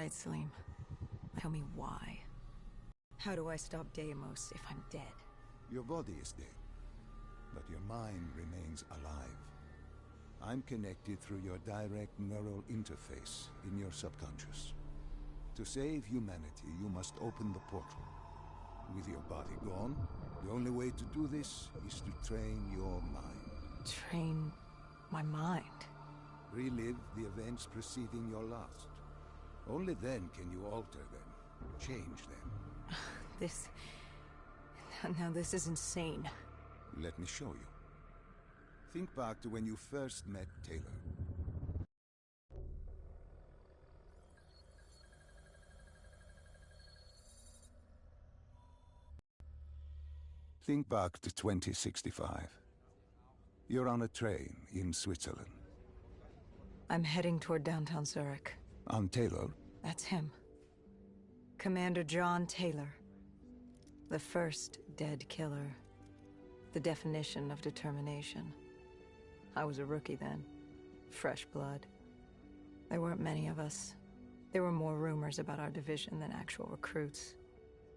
right, Salim. Tell me why. How do I stop Deimos if I'm dead? Your body is dead, but your mind remains alive. I'm connected through your direct neural interface in your subconscious. To save humanity, you must open the portal. With your body gone, the only way to do this is to train your mind. Train my mind? Relive the events preceding your last. Only then can you alter them, change them. Now this is insane. Let me show you. Think back to when you first met Taylor. Think back to 2065. You're on a train in Switzerland. I'm heading toward downtown Zurich. On Taylor? That's him. Commander John Taylor. The first dead killer. The definition of determination. I was a rookie then. Fresh blood. There weren't many of us. There were more rumors about our division than actual recruits.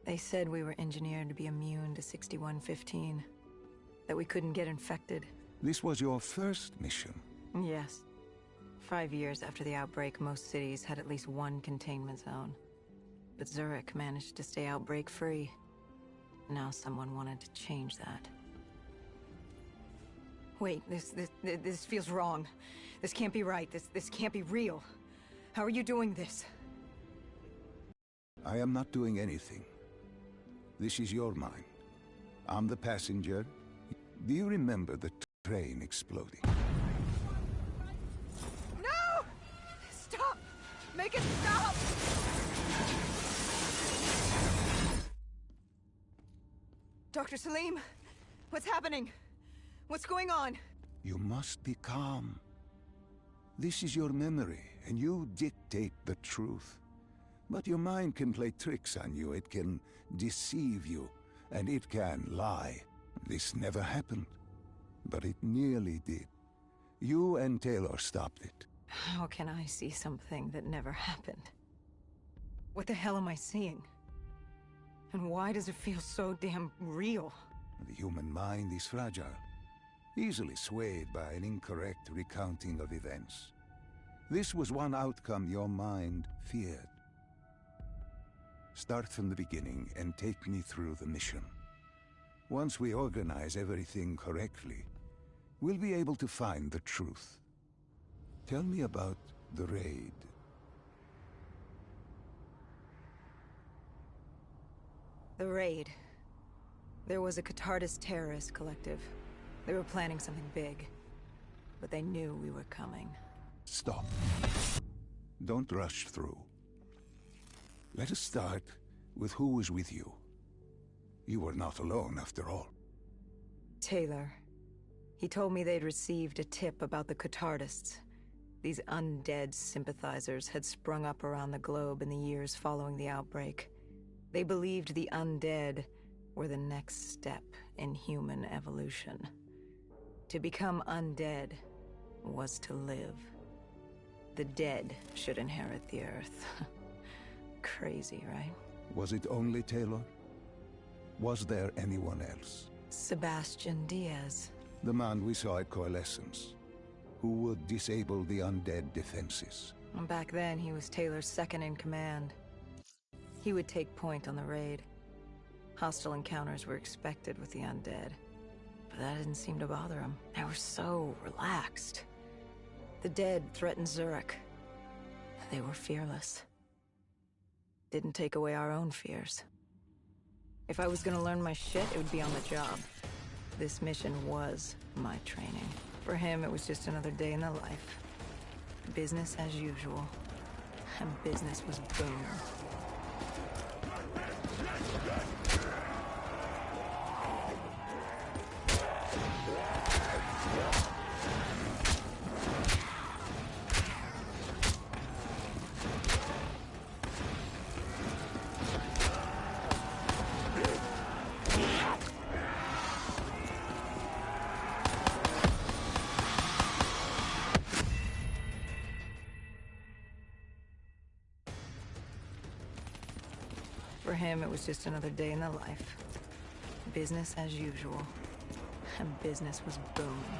They said we were engineered to be immune to 6115. That we couldn't get infected. This was your first mission? Yes. 5 years after the outbreak, most cities had at least one containment zone. But Zurich managed to stay outbreak-free. Now someone wanted to change that. Wait, this feels wrong. This can't be right. This can't be real. How are you doing this? I am not doing anything. This is your mind. I'm the passenger. Do you remember the train exploding? No! Stop! Make it stop! Dr. Salim, what's happening? What's going on? You must be calm. This is your memory, and you dictate the truth. But your mind can play tricks on you. It can deceive you, and it can lie. This never happened, but it nearly did. You and Taylor stopped it. How can I see something that never happened? What the hell am I seeing? And why does it feel so damn real? The human mind is fragile, easily swayed by an incorrect recounting of events. This was one outcome your mind feared. Start from the beginning and take me through the mission. Once we organize everything correctly, we'll be able to find the truth. Tell me about the raid. The raid. There was a Catardist terrorist collective. They were planning something big, but they knew we were coming. Stop. Don't rush through. Let us start with who was with you. You were not alone, after all. Taylor. He told me they'd received a tip about the Catardists. These undead sympathizers had sprung up around the globe in the years following the outbreak. They believed the undead were the next step in human evolution. To become undead was to live. The dead should inherit the earth. Crazy, right? Was it only Taylor? Was there anyone else? Sebastian Diaz. The man we saw at Coalescence, who would disable the undead defenses. And back then, he was Taylor's second in command. He would take point on the raid. Hostile encounters were expected with the undead. But that didn't seem to bother him. They were so relaxed. The dead threatened Zurich. They were fearless. Didn't take away our own fears. If I was gonna learn my shit, it would be on the job. This mission was my training. For him, it was just another day in the life. Business as usual. And business was boom. For him, it was just another day in the life. Business as usual. And business was booming.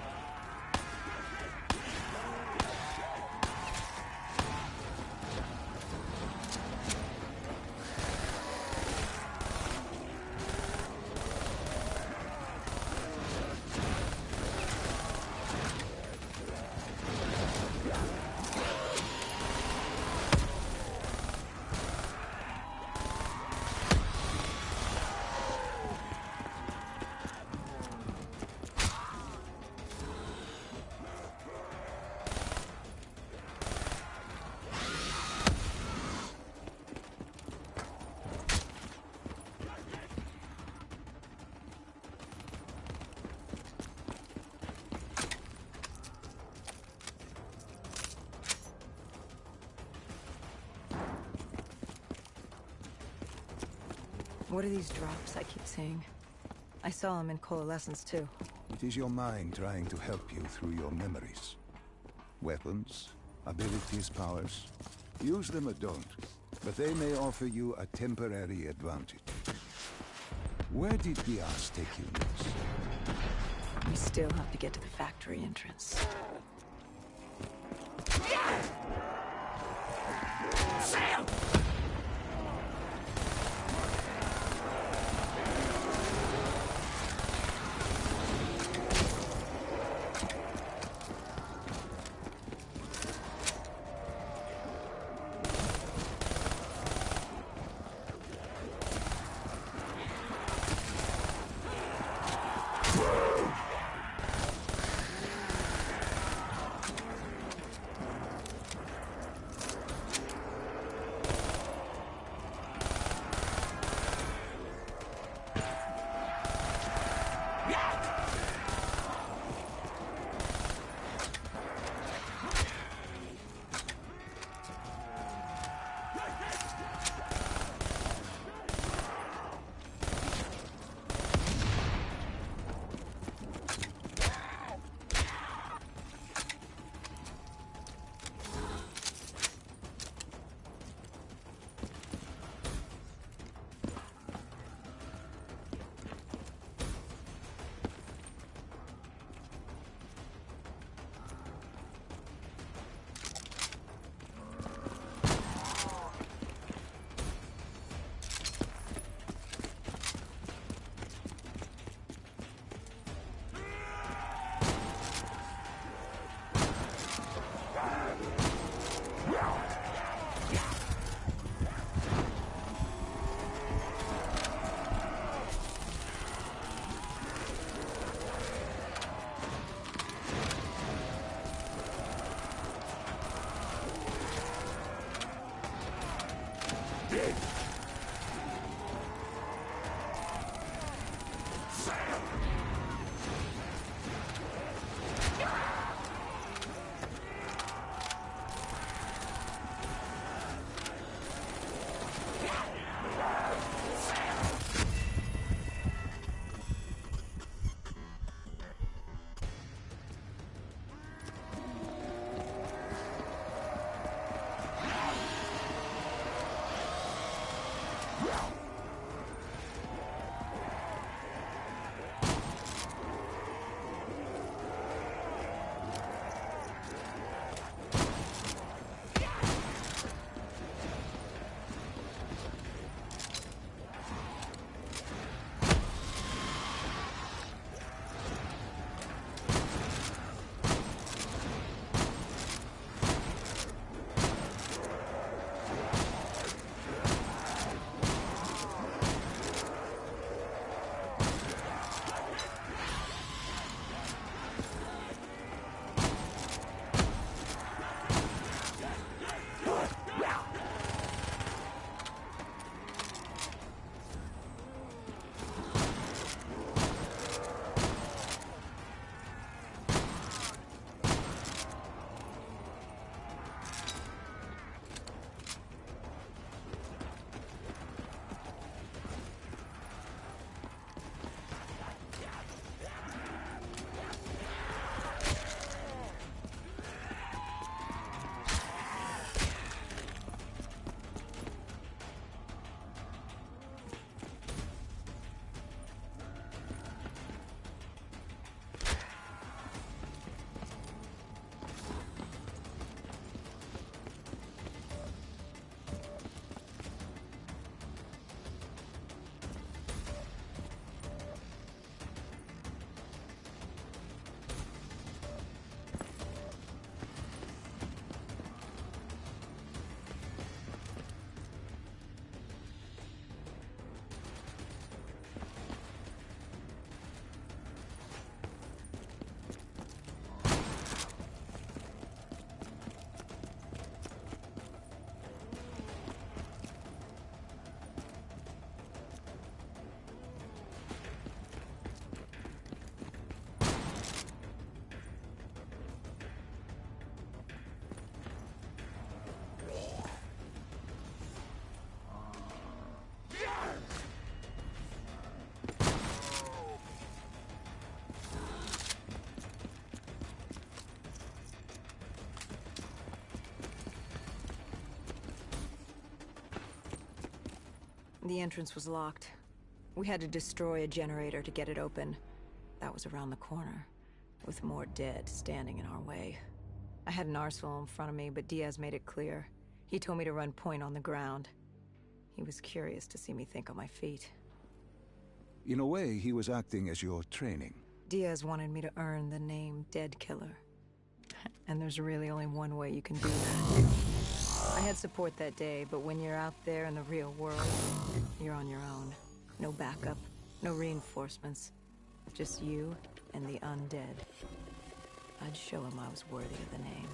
What are these drops I keep seeing? I saw them in Coalescence too. It is your mind trying to help you through your memories. Weapons, abilities, powers. Use them or don't, but they may offer you a temporary advantage. Where did Diaz take you next? We still have to get to the factory entrance. Sam! The entrance was locked. We had to destroy a generator to get it open. That was around the corner, with more dead standing in our way. I had an arsenal in front of me, but Diaz made it clear. He told me to run point on the ground. He was curious to see me think on my feet. In a way, he was acting as your training. Diaz wanted me to earn the name Dead Killer. And there's really only one way you can do that. I had support that day, but when you're out there in the real world, you're on your own. No backup, no reinforcements. Just you and the undead. I'd show him I was worthy of the name.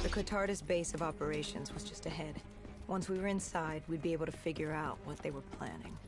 The Catardis base of operations was just ahead. Once we were inside, we'd be able to figure out what they were planning.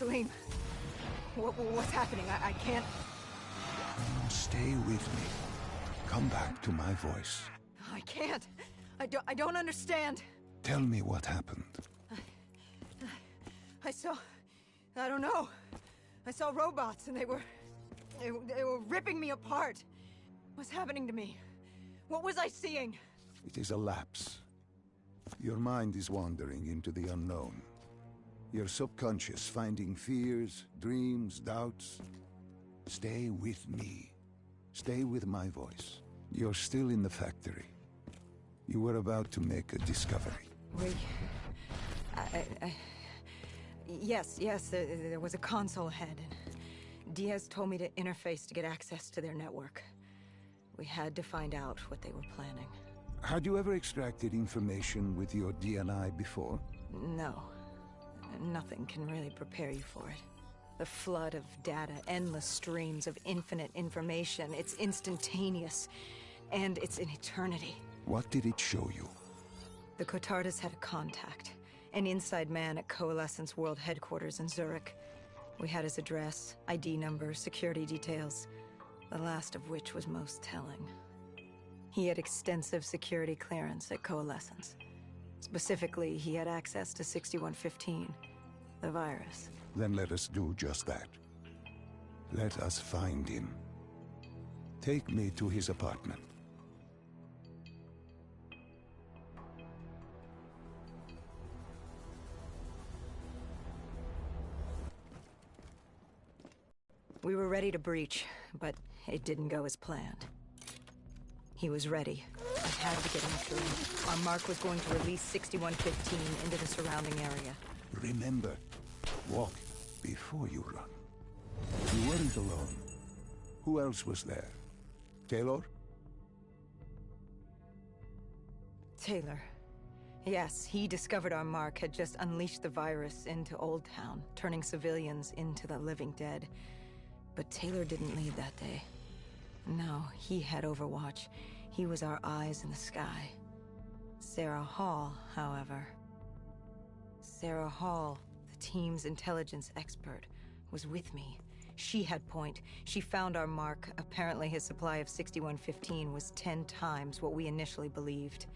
Salim, what's happening? I can't... Stay with me. Come back to my voice. I can't. I don't understand. Tell me what happened. I don't know. I saw robots and they were ripping me apart. What's happening to me? What was I seeing? It is a lapse. Your mind is wandering into the unknown. Your subconscious finding fears, dreams, doubts. Stay with me. Stay with my voice. You're still in the factory. You were about to make a discovery. Yes, there was a console ahead. Diaz told me to interface to get access to their network. We had to find out what they were planning. Had you ever extracted information with your DNI before? No. Nothing can really prepare you for it. The flood of data, endless streams of infinite information. It's instantaneous. And it's in eternity. What did it show you? The Cotardas had a contact. An inside man at Coalescence World Headquarters in Zurich. We had his address, ID number, security details. The last of which was most telling. He had extensive security clearance at Coalescence. Specifically, he had access to 6115, the virus. Then let us do just that. Let us find him. Take me to his apartment. We were ready to breach, but it didn't go as planned. He was ready. I had to get after him. Our mark was going to release 6115 into the surrounding area. Remember, walk before you run. You weren't alone. Who else was there? Taylor? Taylor. Yes, he discovered our mark had just unleashed the virus into Old Town, turning civilians into the living dead. But Taylor didn't lead that day. No, he had Overwatch. He was our eyes in the sky. Sarah Hall, however... Sarah Hall, the team's intelligence expert, was with me. She had point. She found our mark. Apparently his supply of 6115 was 10 times what we initially believed.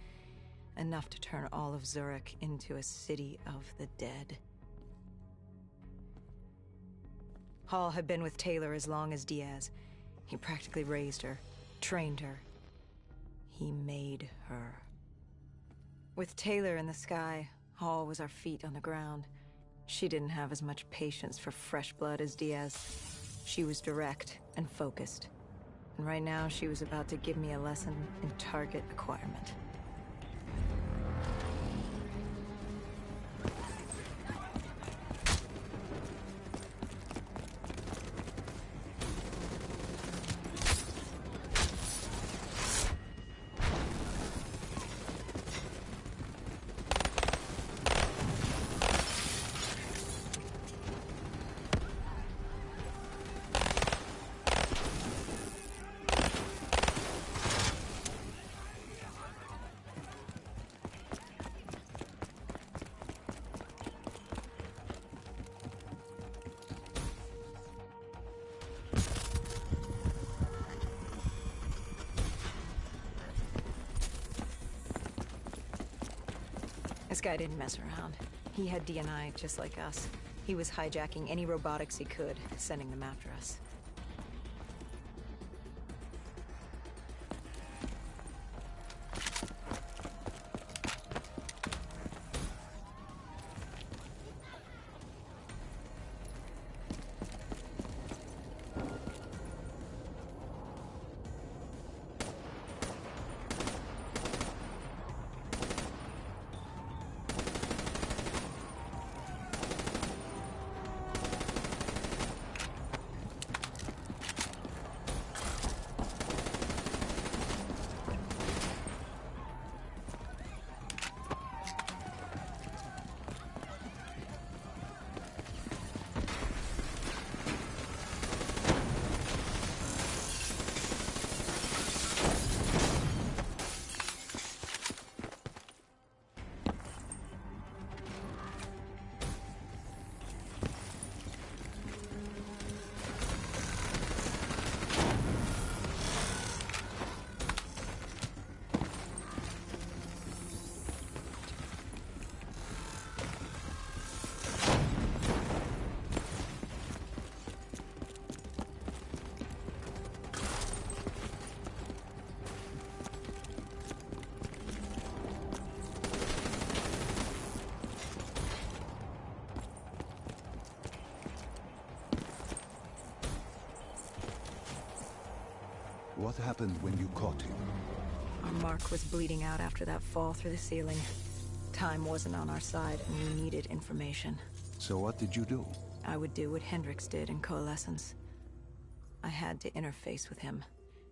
Enough to turn all of Zurich into a city of the dead. Hall had been with Taylor as long as Diaz. He practically raised her, trained her. He made her. With Taylor in the sky, Hall was our feet on the ground. She didn't have as much patience for fresh blood as Diaz. She was direct and focused. And right now, she was about to give me a lesson in target acquirement. This guy didn't mess around. He had DNI just like us. He was hijacking any robotics he could, sending them after us. What happened when you caught him? Our mark was bleeding out after that fall through the ceiling. Time wasn't on our side, and we needed information. So what did you do? I would do what Hendrix did in Coalescence. I had to interface with him,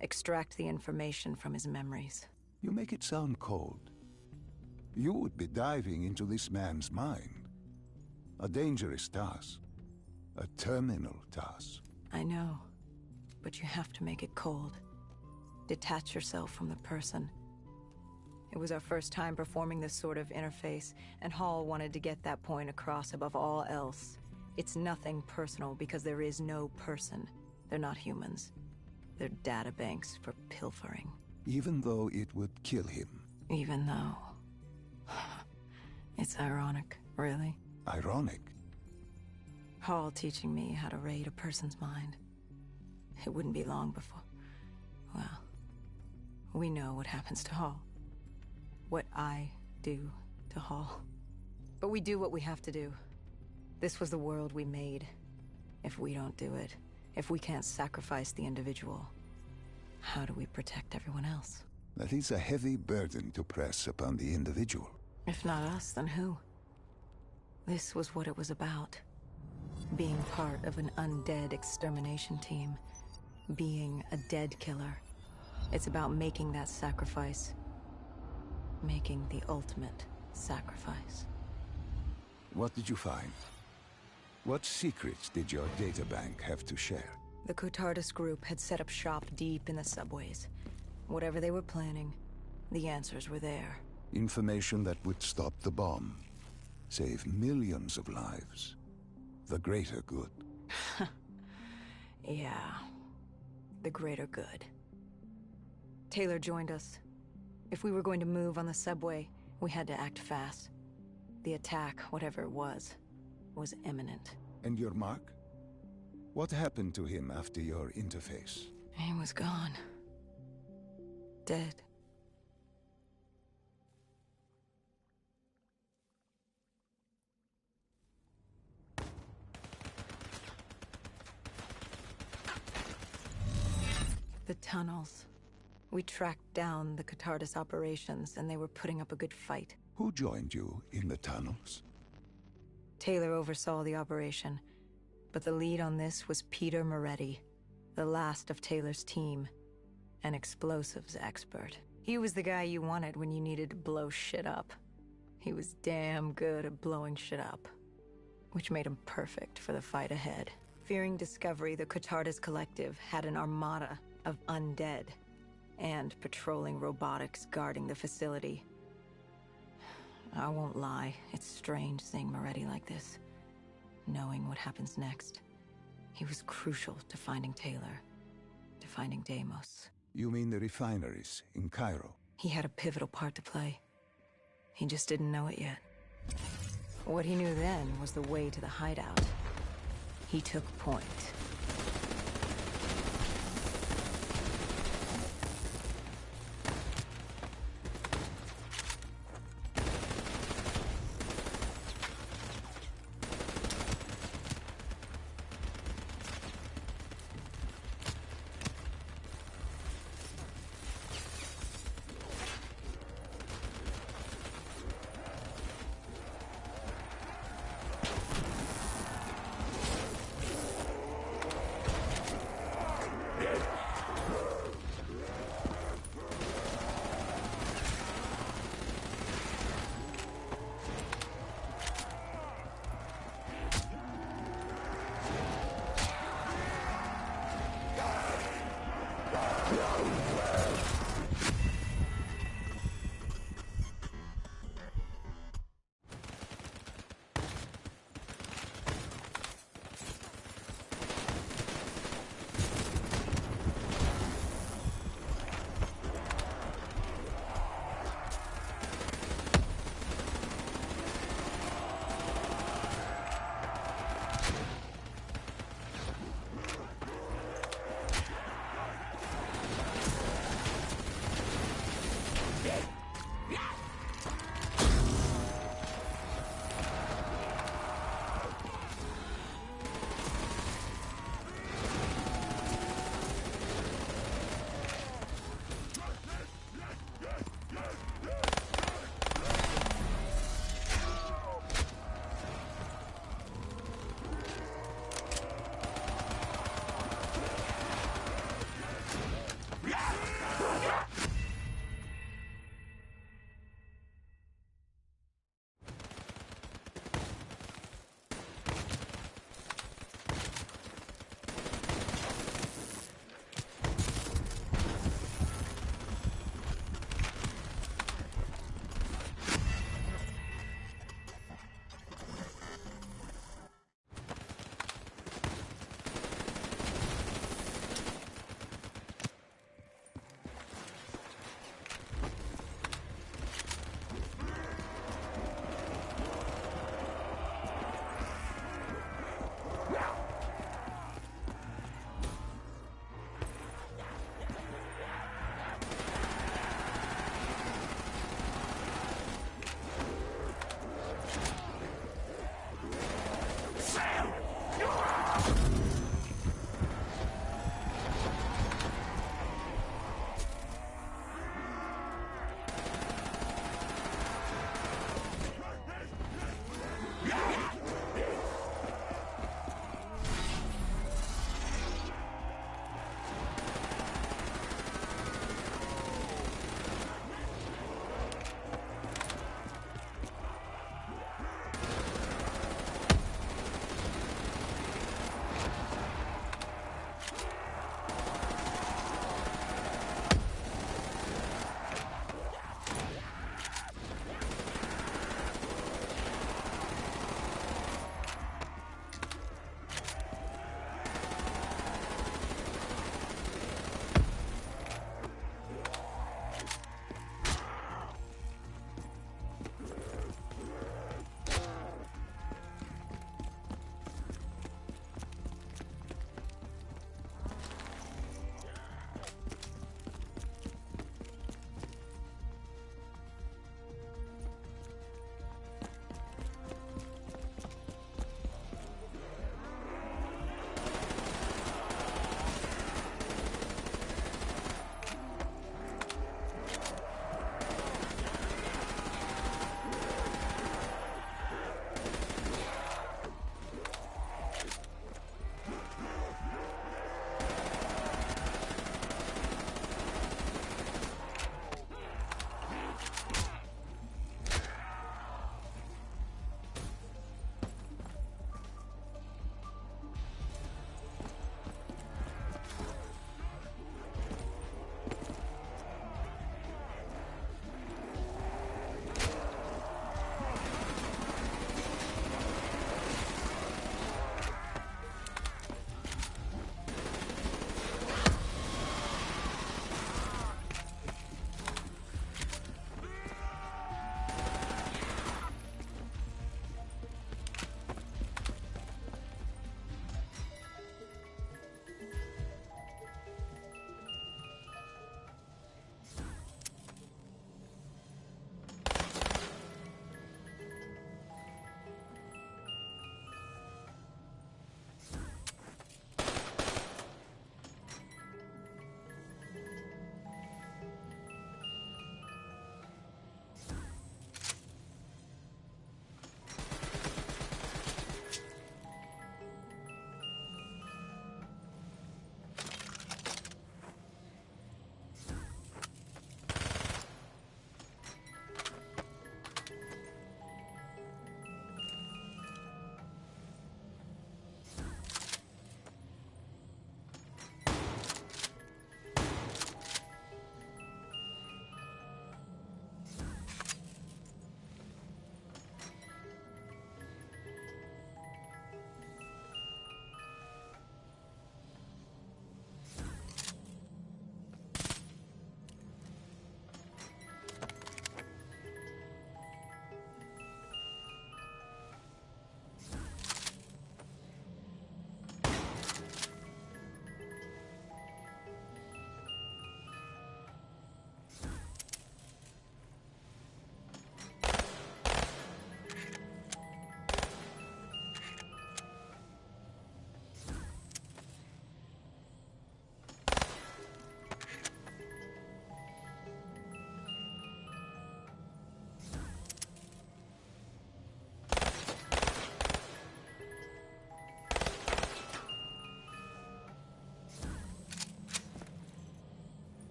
extract the information from his memories. You make it sound cold. You would be diving into this man's mind. A dangerous task. A terminal task. I know, but you have to make it cold. Detach yourself from the person. It was our first time performing this sort of interface, and Hall wanted to get that point across above all else. It's nothing personal because there is no person. They're not humans. They're data banks for pilfering. Even though it would kill him. Even though... It's ironic, really. Ironic? Hall teaching me how to raid a person's mind. It wouldn't be long before... Well, we know what happens to Hall. What I do to Hall. But we do what we have to do. This was the world we made. If we don't do it, if we can't sacrifice the individual, how do we protect everyone else? That is a heavy burden to press upon the individual. If not us, then who? This was what it was about. Being part of an undead extermination team. Being a dead killer. It's about making that sacrifice. Making the ultimate sacrifice. What did you find? What secrets did your databank have to share? The Cotardis group had set up shop deep in the subways. Whatever they were planning, the answers were there. Information that would stop the bomb. Save millions of lives. The greater good. Yeah. The greater good. Taylor joined us. If we were going to move on the subway, we had to act fast. The attack, whatever it was imminent. And your mark? What happened to him after your interface? He was gone. Dead. The tunnels. We tracked down the Cotardis operations, and they were putting up a good fight. Who joined you in the tunnels? Taylor oversaw the operation, but the lead on this was Peter Moretti, the last of Taylor's team, an explosives expert. He was the guy you wanted when you needed to blow shit up. He was damn good at blowing shit up, which made him perfect for the fight ahead. Fearing discovery, the Cotardis Collective had an armada of undead and patrolling robotics guarding the facility. I won't lie, it's strange seeing Moretti like this. Knowing what happens next. He was crucial to finding Taylor, to finding Deimos. You mean the refineries in Cairo? He had a pivotal part to play. He just didn't know it yet. What he knew then was the way to the hideout. He took point.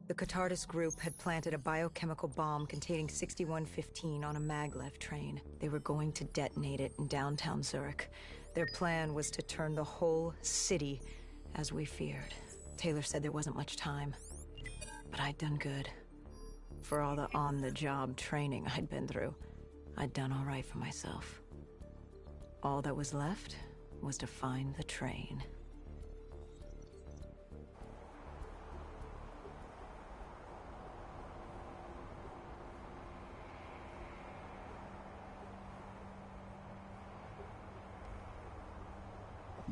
The Catardis group had planted a biochemical bomb containing 6115 on a maglev train. They were going to detonate it in downtown Zurich. Their plan was to turn the whole city as we feared. Taylor said there wasn't much time, but I'd done good. For all the on-the-job training I'd been through, I'd done all right for myself. All that was left was to find the train.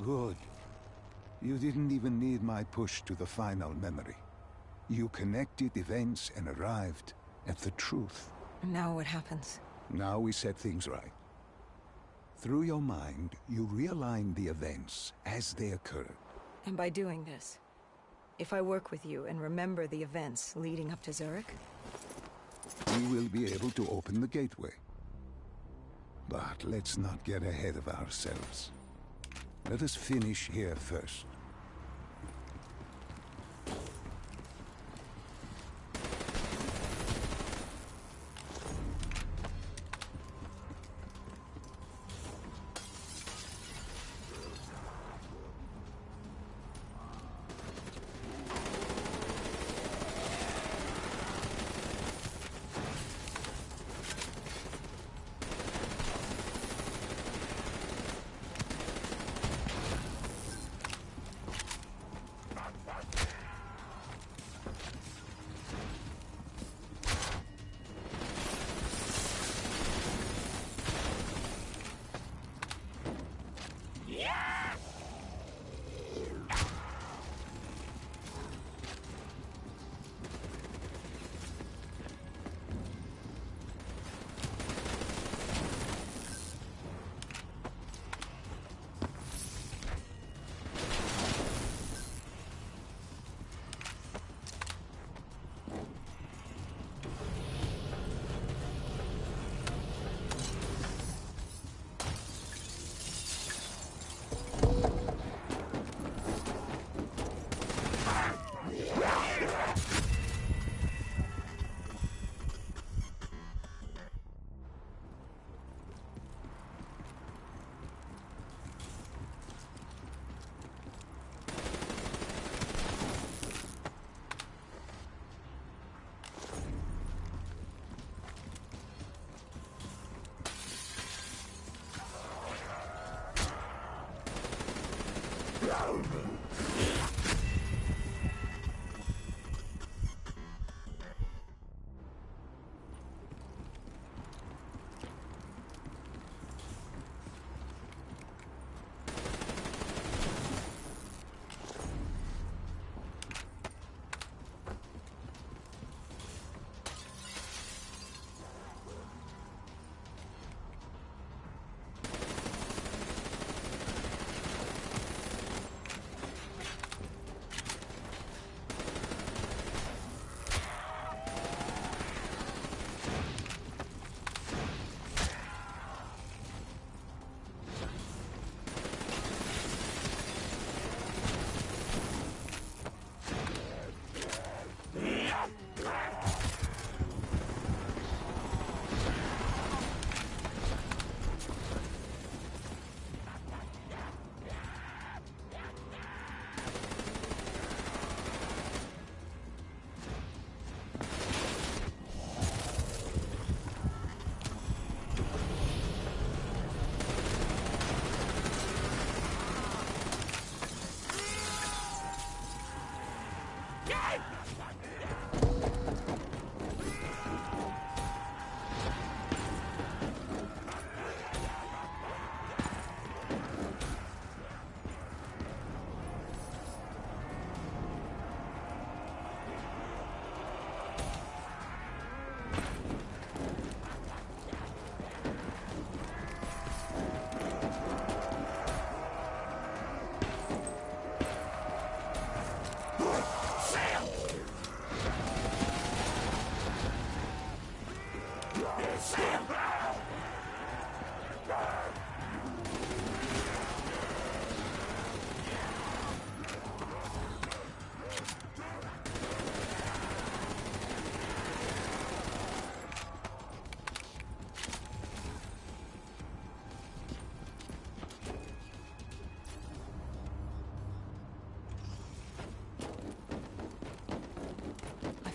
Good. You didn't even need my push to the final memory. You connected events and arrived at the truth. Now what happens? Now we set things right. Through your mind, you realign the events as they occurred. And by doing this, if I work with you and remember the events leading up to Zurich, we will be able to open the gateway. But let's not get ahead of ourselves. Let us finish here first.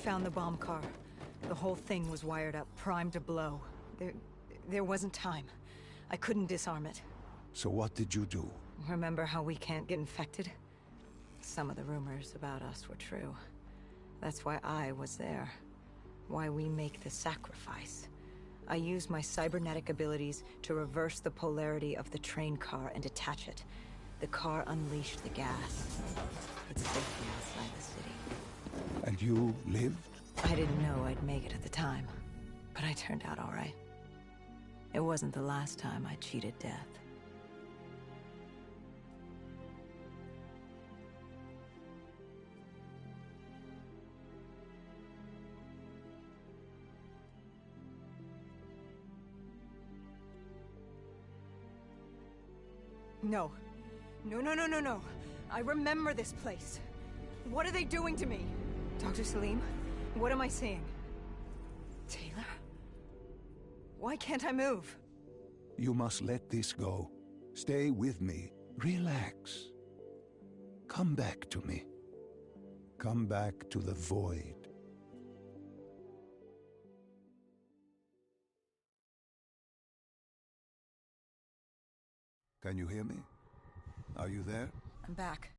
Found the bomb car. The whole thing was wired up, primed to blow. There wasn't time. I couldn't disarm it. So what did you do? Remember how we can't get infected? Some of the rumors about us were true. That's why I was there. Why we make the sacrifice. I used my cybernetic abilities to reverse the polarity of the train car and detach it. The car unleashed the gas. It's safely outside the city. And you lived? I didn't know I'd make it at the time, but I turned out all right. It wasn't the last time I cheated death. No. No, no, no, no, no. I remember this place. What are they doing to me? Dr. Salim, what am I seeing? Taylor? Why can't I move? You must let this go. Stay with me. Relax. Come back to me. Come back to the void. Can you hear me? Are you there? I'm back.